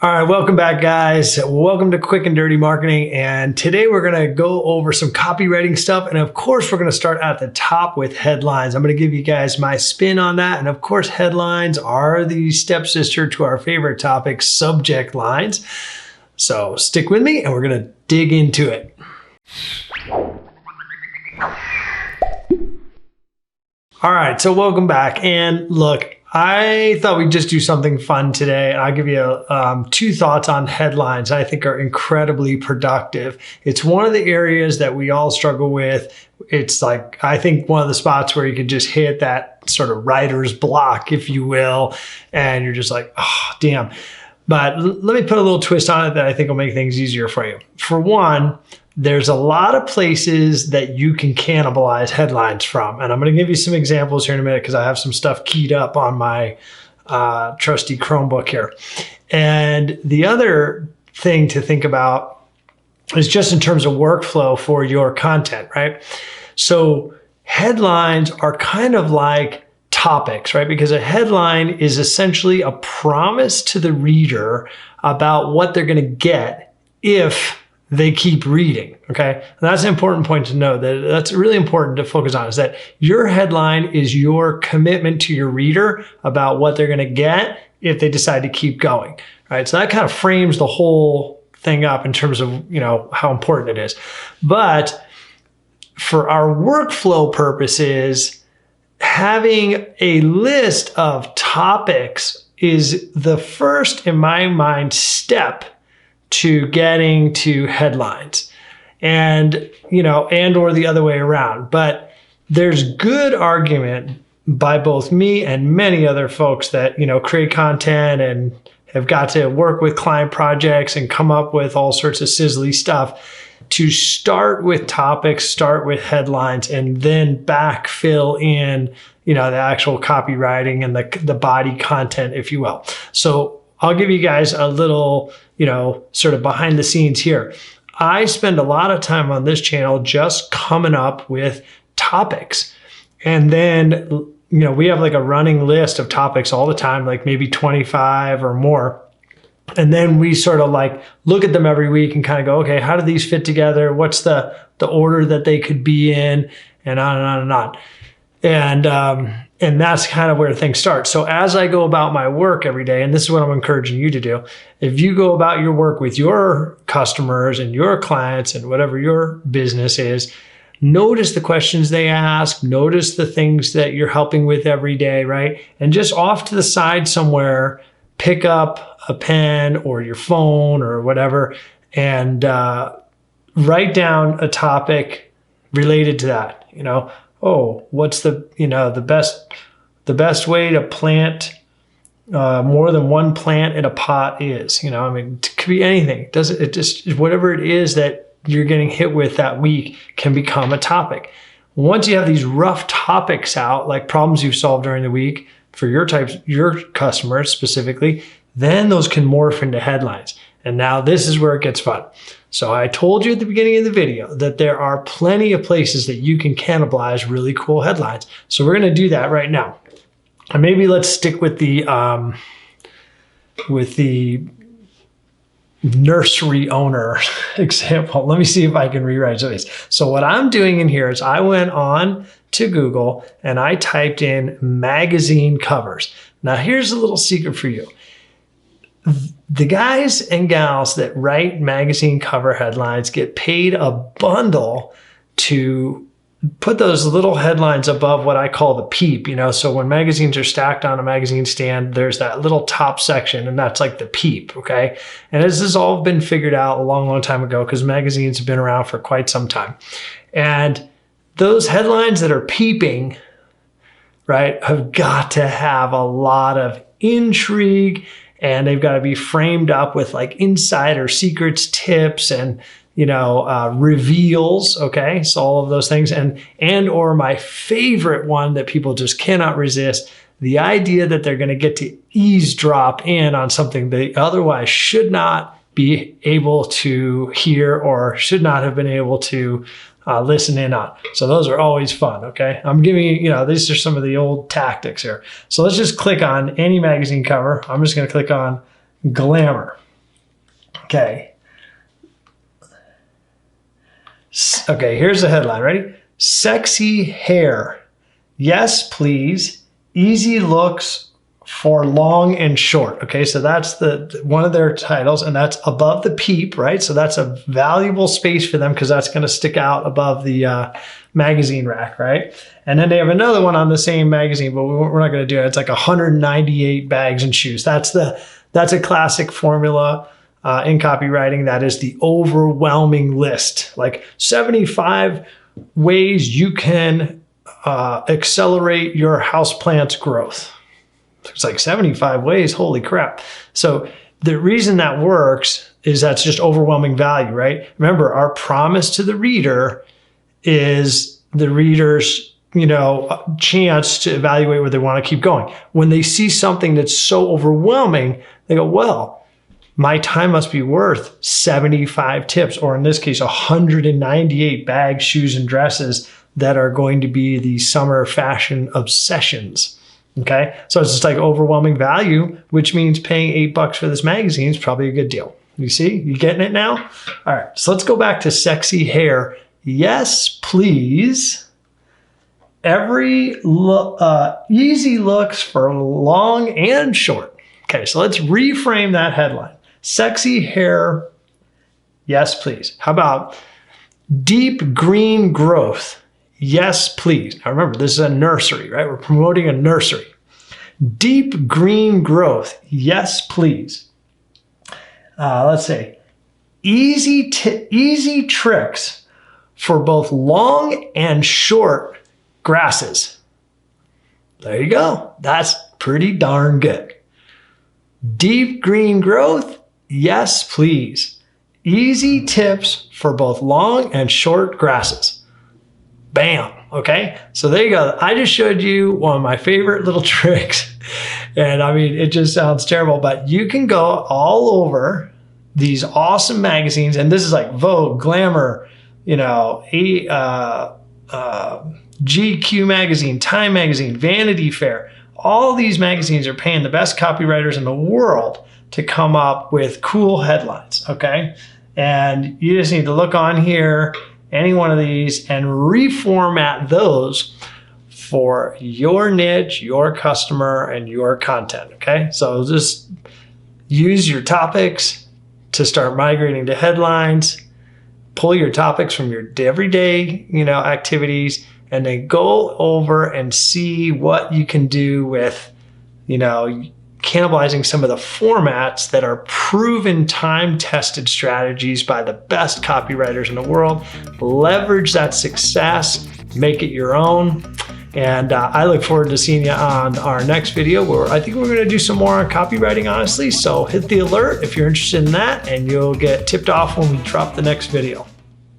All right, welcome back, guys. Welcome to Quick and Dirty Marketing. And today we're going to go over some copywriting stuff. And of course, we're going to start at the top with headlines. I'm going to give you guys my spin on that. And of course, headlines are the stepsister to our favorite topic, subject lines. So stick with me and we're going to dig into it. All right, so welcome back. And look, I thought we'd just do something fun today. I'll give you two thoughts on headlines I think are incredibly productive. It's one of the areas that we all struggle with. It's like, I think one of the spots where you can just hit that sort of writer's block, if you will, and you're just like, oh, damn. But let me put a little twist on it that I think will make things easier for you. For one, there's a lot of places that you can cannibalize headlines from. And I'm going to give you some examples here in a minute because I have some stuff keyed up on my trusty Chromebook here. And the other thing to think about is just in terms of workflow for your content, right? So headlines are kind of like topics, right? Because a headline is essentially a promise to the reader about what they're going to get if they keep reading, okay? And that's an important point to know. That's really important to focus on, is that your headline is your commitment to your reader about what they're gonna get if they decide to keep going, right? So that kind of frames the whole thing up in terms of, how important it is. But for our workflow purposes, having a list of topics is the first, in my mind, step to getting to headlines and or the other way around. But there's good argument by both me and many other folks that, create content and have got to work with client projects and come up with all sorts of sizzly stuff to start with topics, start with headlines, and then backfill in, the actual copywriting and the body content, if you will. So I'll give you guys a little, sort of behind the scenes here. I spend a lot of time on this channel just coming up with topics. And then, we have like a running list of topics all the time, like maybe 25 or more. And then we sort of like look at them every week and kind of go, okay, how do these fit together? What's the order that they could be in? And on and on and on. And that's kind of where things start. So as I go about my work every day, and this is what I'm encouraging you to do, if you go about your work with your customers and your clients and whatever your business is, notice the questions they ask, notice the things that you're helping with every day, right? And just off to the side somewhere, pick up a pen or your phone or whatever and write down a topic related to that, what's the best way to plant more than one plant in a pot is, it could be anything. Whatever it is that you're getting hit with that week can become a topic. Once you have these rough topics out, like problems you've solved during the week for your customers specifically, then those can morph into headlines. And now this is where it gets fun. So I told you at the beginning of the video that there are plenty of places that you can cannibalize really cool headlines. So we're going to do that right now. And maybe let's stick with the nursery owner example. Let me see if I can rewrite this. So what I'm doing in here is I went on to Google and I typed in magazine covers. Now here's a little secret for you. The guys and gals that write magazine cover headlines get paid a bundle to put those little headlines above what I call the peep, so when magazines are stacked on a magazine stand, there's that little top section and that's like the peep, okay? And this has all been figured out a long, long time ago because magazines have been around for quite some time. And those headlines that are peeping, right, have got to have a lot of intrigue and they've got to be framed up with like insider secrets, tips, and reveals, okay? So all of those things and or my favorite one that people just cannot resist, the idea that they're going to get to eavesdrop in on something they otherwise should not be able to hear or should not have been able to listen in on. So those are always fun, okay? I'm giving you, these are some of the old tactics here. So let's just click on any magazine cover. I'm just going to click on glamour. Okay. Okay, here's the headline. Ready? Sexy hair. Yes, please. Easy looks for long and short. Okay, so that's one of their titles, and that's above the peep, right? So that's a valuable space for them because that's going to stick out above the magazine rack, right? And then they have another one on the same magazine, but we're not going to do it. It's like 198 bags and shoes. That's a classic formula in copywriting. That is the overwhelming list, like 75 ways you can accelerate your houseplant's growth. It's like 75 ways, holy crap. So the reason that works is that's just overwhelming value, right? Remember, our promise to the reader is the reader's, chance to evaluate whether they want to keep going. When they see something that's so overwhelming, they go, well, my time must be worth 75 tips, or in this case, 198 bags, shoes, and dresses that are going to be the summer fashion obsessions. Okay, so it's just like overwhelming value, which means paying $8 for this magazine is probably a good deal. You see, you getting it now? All right, so let's go back to sexy hair. Yes, please. Easy looks for long and short. Okay, so let's reframe that headline. Sexy hair. Yes, please. How about deep green growth? Yes, please. Now remember, this is a nursery, right? We're promoting a nursery. Deep green growth. Yes, please. Let's say easy tricks for both long and short grasses. There you go. That's pretty darn good. Deep green growth. Yes, please. Easy tips for both long and short grasses. Bam. Okay. So there you go. I just showed you one of my favorite little tricks. And I mean, it just sounds terrible, but you can go all over these awesome magazines. And this is like Vogue, Glamour, GQ magazine, Time magazine, Vanity Fair. All these magazines are paying the best copywriters in the world to come up with cool headlines. Okay. And you just need to look on here, any one of these, and reformat those for your niche, your customer, and your content, okay? So just use your topics to start migrating to headlines, pull your topics from your everyday, activities, and then go over and see what you can do with, cannibalizing some of the formats that are proven time-tested strategies by the best copywriters in the world. Leverage that success, make it your own. And I look forward to seeing you on our next video, where I think we're going to do some more on copywriting, honestly. So hit the alert if you're interested in that, and you'll get tipped off when we drop the next video.